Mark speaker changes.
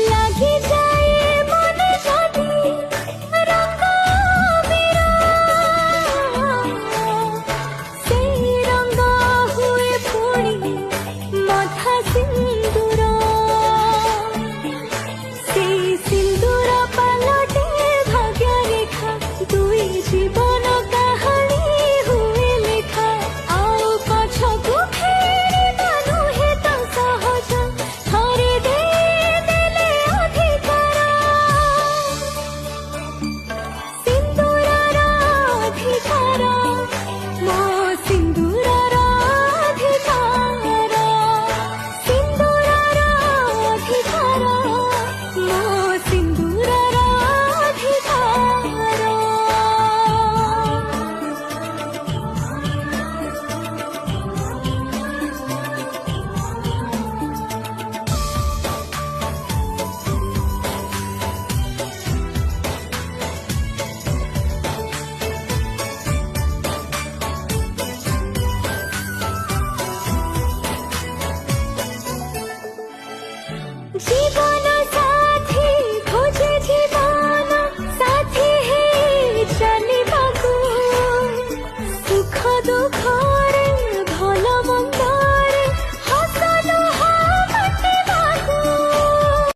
Speaker 1: লাগি যায় মনে যদি রঙ অবির, সেই রঙ হুয়ে পুଣି মাথা সিন্দুর, সেই সিন্দুর পালটে ভাগ্য রেখা, দুই জীবন কাহাণী হুয়ে লেখা। ଆଉ ପଛକୁ ଫେରିବା ନୁହେଁ ତ ସହଜ, ଥରେ ଦେଇଦେଲେ ଅଧିକାର। ସିନ୍ଦୁରର ଅଧିକାର, ମୋ ସିନ୍ଦୁରର ଅଧିକାର। ସିନ୍ଦୁରର ଅଧିକାର, ମୋ ସିନ୍ଦୁରର ଅଧିକାର। জীবন